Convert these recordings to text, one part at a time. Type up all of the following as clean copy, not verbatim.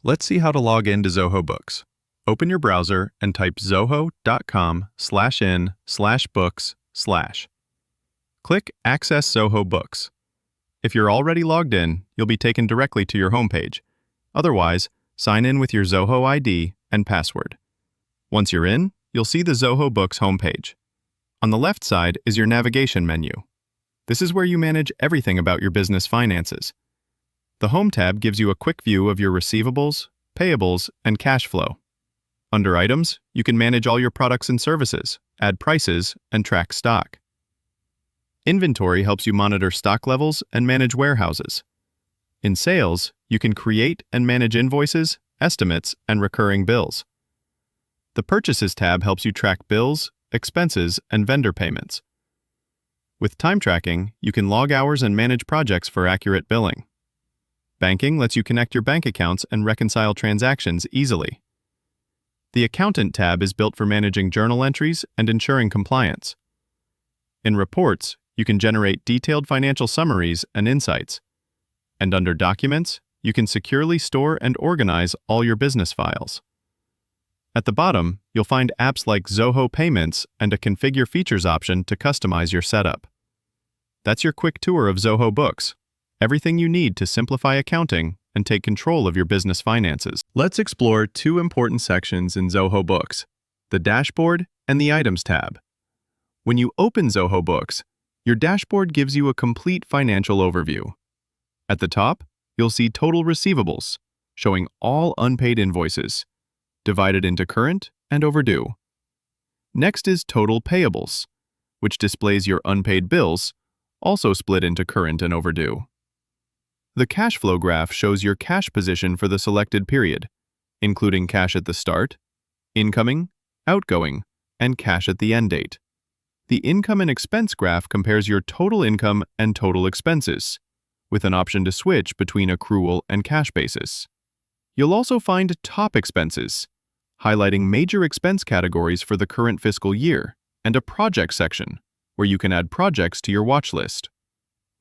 Let's see how to log into Zoho Books. Open your browser and type zoho.com/in/books/. Click Access Zoho Books. If you're already logged in, you'll be taken directly to your homepage. Otherwise, sign in with your Zoho ID and password. Once you're in, you'll see the Zoho Books homepage. On the left side is your navigation menu. This is where you manage everything about your business finances. The Home tab gives you a quick view of your receivables, payables, and cash flow. Under Items, you can manage all your products and services, add prices, and track stock. Inventory helps you monitor stock levels and manage warehouses. In Sales, you can create and manage invoices, estimates, and recurring bills. The Purchases tab helps you track bills, expenses, and vendor payments. With Time Tracking, you can log hours and manage projects for accurate billing. Banking lets you connect your bank accounts and reconcile transactions easily. The Accountant tab is built for managing journal entries and ensuring compliance. In Reports, you can generate detailed financial summaries and insights. And under Documents, you can securely store and organize all your business files. At the bottom, you'll find apps like Zoho Payments and a Configure Features option to customize your setup. That's your quick tour of Zoho Books. Everything you need to simplify accounting and take control of your business finances. Let's explore two important sections in Zoho Books, the Dashboard and the Items tab. When you open Zoho Books, your dashboard gives you a complete financial overview. At the top, you'll see total receivables, showing all unpaid invoices, divided into current and overdue. Next is total payables, which displays your unpaid bills, also split into current and overdue. The cash flow graph shows your cash position for the selected period, including cash at the start, incoming, outgoing, and cash at the end date. The income and expense graph compares your total income and total expenses, with an option to switch between accrual and cash basis. You'll also find top expenses, highlighting major expense categories for the current fiscal year, and a project section, where you can add projects to your watch list.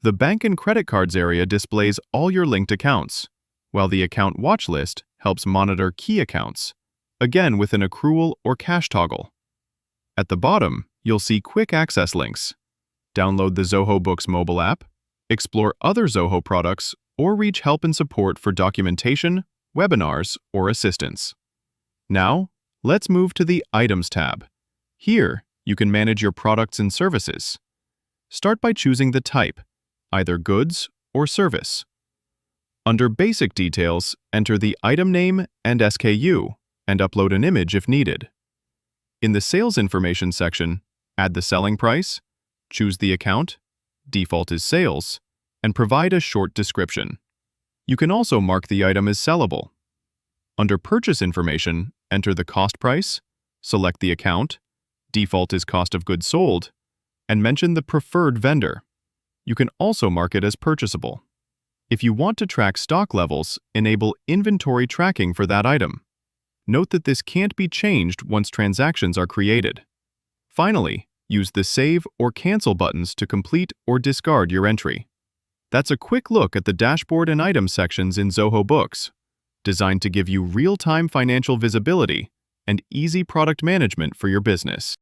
The Bank and Credit Cards area displays all your linked accounts, while the Account Watch List helps monitor key accounts, again with an accrual or cash toggle. At the bottom, you'll see quick access links. Download the Zoho Books mobile app, explore other Zoho products, or reach help and support for documentation, webinars, or assistance. Now, let's move to the Items tab. Here, you can manage your products and services. Start by choosing the type, either goods or service. Under Basic Details, enter the item name and SKU, and upload an image if needed. In the Sales Information section, add the selling price, choose the account, default is sales, and provide a short description. You can also mark the item as sellable. Under Purchase Information, enter the cost price, select the account, default is cost of goods sold, and mention the preferred vendor. You can also mark it as purchasable. If you want to track stock levels, enable inventory tracking for that item. Note that this can't be changed once transactions are created. Finally, use the Save or Cancel buttons to complete or discard your entry. That's a quick look at the Dashboard and Items sections in Zoho Books, designed to give you real-time financial visibility and easy product management for your business.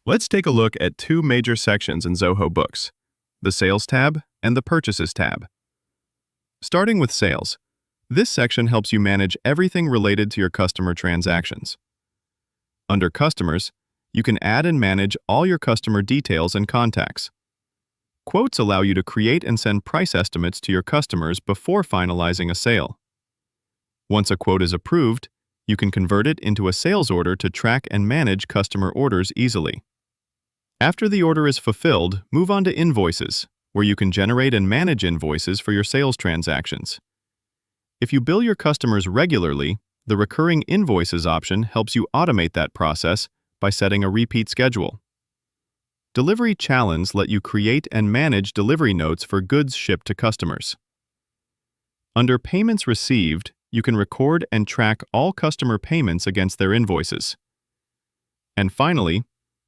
Let's take a look at two major sections in Zoho Books, the Sales tab and the Purchases tab. Starting with Sales, this section helps you manage everything related to your customer transactions. Under Customers, you can add and manage all your customer details and contacts. Quotes allow you to create and send price estimates to your customers before finalizing a sale. Once a quote is approved, you can convert it into a sales order to track and manage customer orders easily. After the order is fulfilled, move on to Invoices, where you can generate and manage invoices for your sales transactions. If you bill your customers regularly, the Recurring Invoices option helps you automate that process by setting a repeat schedule. Delivery Challenges let you create and manage delivery notes for goods shipped to customers. Under Payments Received, you can record and track all customer payments against their invoices. And finally,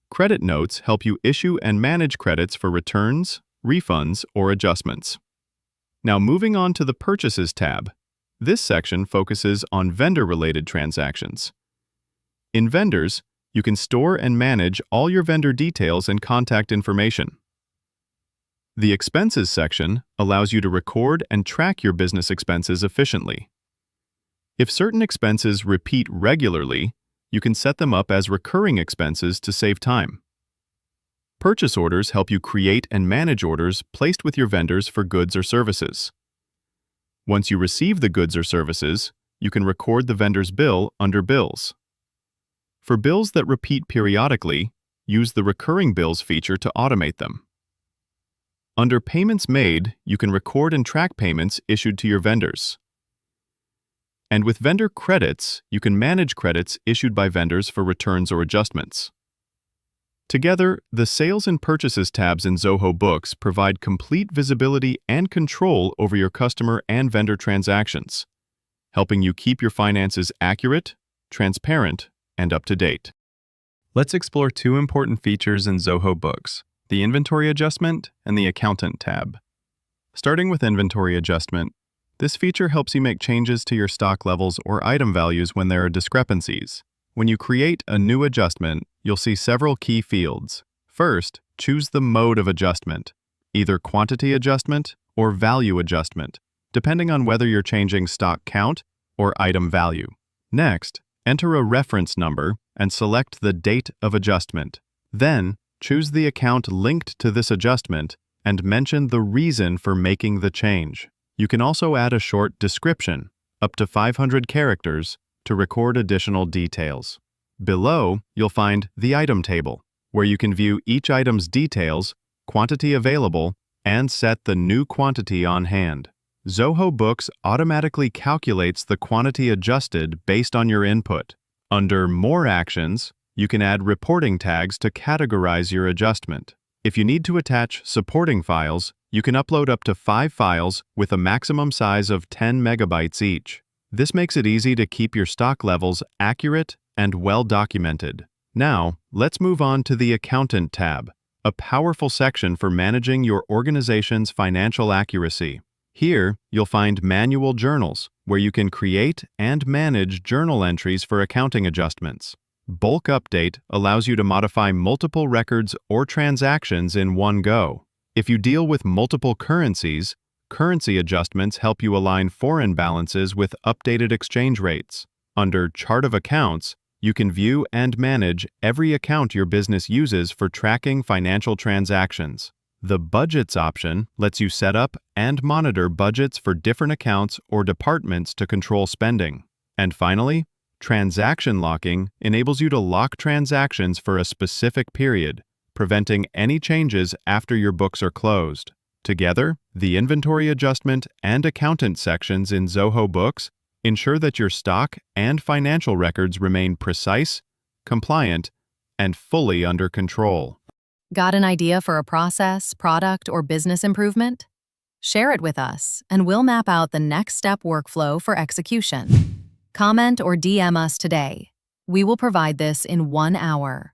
Credit Notes help you issue and manage credits for returns, refunds, or adjustments. Now moving on to the Purchases tab. This section focuses on vendor-related transactions. In Vendors, you can store and manage all your vendor details and contact information. The Expenses section allows you to record and track your business expenses efficiently. If certain expenses repeat regularly, you can set them up as recurring expenses to save time. Purchase orders help you create and manage orders placed with your vendors for goods or services. Once you receive the goods or services, you can record the vendor's bill under Bills. For bills that repeat periodically, use the Recurring Bills feature to automate them. Under Payments Made, you can record and track payments issued to your vendors. And with Vendor Credits, you can manage credits issued by vendors for returns or adjustments. Together, the Sales and Purchases tabs in Zoho Books provide complete visibility and control over your customer and vendor transactions, helping you keep your finances accurate, transparent, and up to date. Let's explore two important features in Zoho Books, the Inventory Adjustment and the Accountant tab. Starting with Inventory Adjustment, this feature helps you make changes to your stock levels or item values when there are discrepancies. When you create a new adjustment, you'll see several key fields. First, choose the mode of adjustment, either quantity adjustment or value adjustment, depending on whether you're changing stock count or item value. Next, enter a reference number and select the date of adjustment. Then, choose the account linked to this adjustment and mention the reason for making the change. You can also add a short description, up to 500 characters, to record additional details. Below, you'll find the item table, where you can view each item's details, quantity available, and set the new quantity on hand. Zoho Books automatically calculates the quantity adjusted based on your input. Under More Actions, you can add reporting tags to categorize your adjustment. If you need to attach supporting files, you can upload up to 5 files with a maximum size of 10 megabytes each. This makes it easy to keep your stock levels accurate and well documented. Now, let's move on to the Accountant tab, a powerful section for managing your organization's financial accuracy. Here, you'll find manual journals, where you can create and manage journal entries for accounting adjustments. Bulk Update allows you to modify multiple records or transactions in one go. If you deal with multiple currencies, currency adjustments help you align foreign balances with updated exchange rates. Under Chart of Accounts, you can view and manage every account your business uses for tracking financial transactions. The Budgets option lets you set up and monitor budgets for different accounts or departments to control spending. And finally, Transaction Locking enables you to lock transactions for a specific period, preventing any changes after your books are closed. Together, the Inventory Adjustment and Accountant sections in Zoho Books ensure that your stock and financial records remain precise, compliant, and fully under control. Got an idea for a process, product, or business improvement? Share it with us, and we'll map out the next step workflow for execution. Comment or DM us today. We will provide this in 1 hour.